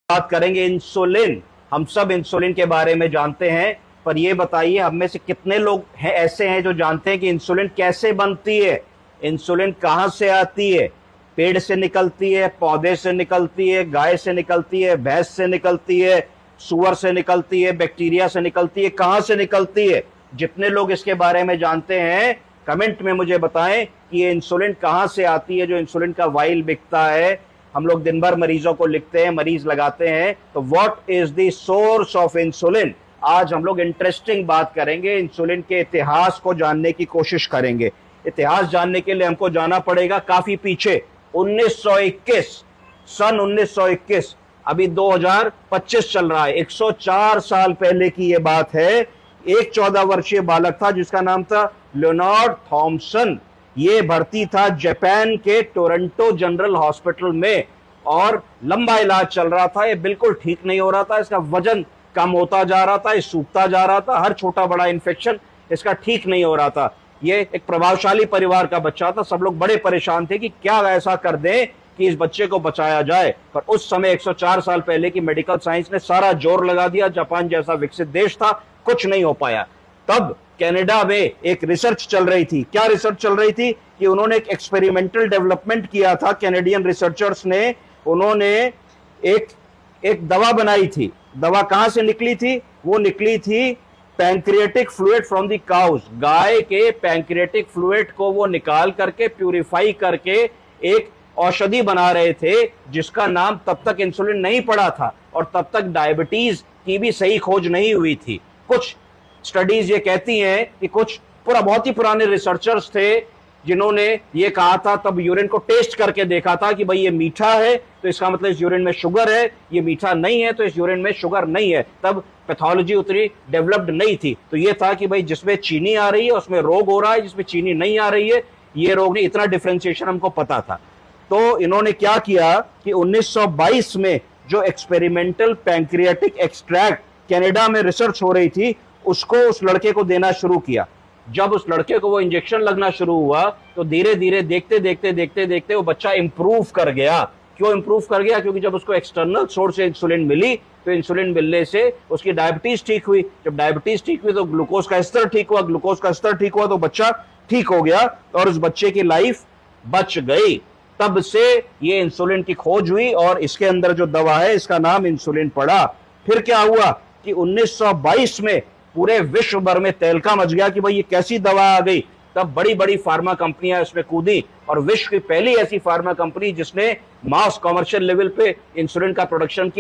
बात करेंगे इंसुलिन। हम सब इंसुलिन के बारे में जानते हैं, पर ये बताइए हम में से कितने लोग हैं ऐसे हैं जो जानते हैं कि इंसुलिन कैसे बनती है, इंसुलिन कहां से आती है। पेड़ से निकलती है, पौधे से निकलती है, गाय से निकलती है, भैंस से निकलती है, सुअर से निकलती है, बैक्टीरिया से निकलती है, कहां से निकलती है। जितने लोग इसके बारे में जानते हैं कमेंट में मुझे बताएं कि ये इंसुलिन कहां से आती है। जो इंसुलिन का वाइल बिकता है, हम लोग दिन भर मरीजों को लिखते हैं, मरीज लगाते हैं, तो what is the source of insulin. आज हम लोग इंटरेस्टिंग बात करेंगे, इंसुलिन के इतिहास को जानने की कोशिश करेंगे। इतिहास जानने के लिए हमको जाना पड़ेगा काफी पीछे, 1921, सन 1921। अभी 2025 चल रहा है, 104 साल पहले की यह बात है। एक 14 वर्षीय बालक था जिसका नाम था लियोनार्ड थॉमसन। ये भर्ती था जापान के टोरंटो जनरल हॉस्पिटल में और लंबा इलाज चल रहा था। ये बिल्कुल ठीक नहीं हो रहा था, इसका वजन कम होता जा रहा था, ये सूखता जा रहा था, हर छोटा बड़ा इन्फेक्शन इसका ठीक नहीं हो रहा था। ये एक प्रभावशाली परिवार का बच्चा था, सब लोग बड़े परेशान थे कि क्या ऐसा कर दें कि इस बच्चे को बचाया जाए। पर उस समय 104 साल पहले की मेडिकल साइंस ने सारा जोर लगा दिया, जापान जैसा विकसित देश था, कुछ नहीं हो पाया। तब कनाडा में एक रिसर्च चल रही थी। क्या रिसर्च चल रही थी कि उन्होंने एक एक्सपेरिमेंटल डेवलपमेंट किया था, कैनेडियन रिसर्चर्स ने। उन्होंने एक दवा बनाई थी। दवा कहां से निकली थी? वो निकली थी pancreatic fluid from the cows. गाय के पैंक्रियाटिक फ्लूइड को वो निकाल करके प्यूरिफाई करके एक औषधि बना रहे थे जिसका नाम तब तक इंसुलिन नहीं पड़ा था और तब तक डायबिटीज की भी सही खोज नहीं हुई थी। कुछ स्टडीज ये कहती हैं कि कुछ बहुत ही पुराने रिसर्चर्स थे जिन्होंने ये कहा था, तब यूरिन को टेस्ट करके देखा था कि भाई ये मीठा है तो इसका मतलब इस यूरिन में शुगर है, ये मीठा नहीं है तो इस यूरिन में शुगर नहीं है। तब पैथोलॉजी उतनी डेवलप्ड नहीं थी, तो ये था कि भाई जिसमें चीनी आ रही है उसमें रोग हो रहा है, जिसमें चीनी नहीं आ रही है ये रोग नहीं। इतना डिफरेंशिएशन हमको पता था। तो इन्होंने क्या किया कि 1922 में जो एक्सपेरिमेंटल पैंक्रियाटिक एक्सट्रैक्ट कनाडा में रिसर्च हो रही थी उसको उस लड़के को देना शुरू किया। जब उस लड़के को वो इंजेक्शन लगना शुरू हुआ तो धीरे धीरे देखते देखते देखते देखते वो बच्चा इंप्रूव कर गया। क्यों इंप्रूव कर गया? क्योंकि जब उसको एक्सटर्नल सोर्स से इंसुलिन मिली तो इंसुलिन मिलने से उसकी डायबिटीज ठीक हुई। जब डायबिटीज ठीक हुई तो ग्लूकोज का स्तर ठीक हुआ, ग्लूकोज का स्तर ठीक हुआ तो बच्चा ठीक हो गया और उस बच्चे की लाइफ बच गई। तब से ये इंसुलिन की खोज हुई और इसके अंदर जो दवा है इसका नाम इंसुलिन पड़ा। फिर क्या हुआ कि 1922 में पूरे विश्व भर में तहलका मच गया कि भाई ये कैसी दवा आ गई। तब बड़ी बड़ी फार्मा कंपनियां इसमें कूदी और विश्व की पहली ऐसी फार्मा कंपनी जिसने मास कमर्शियल लेवल पे इंसुलिन का प्रोडक्शन किया।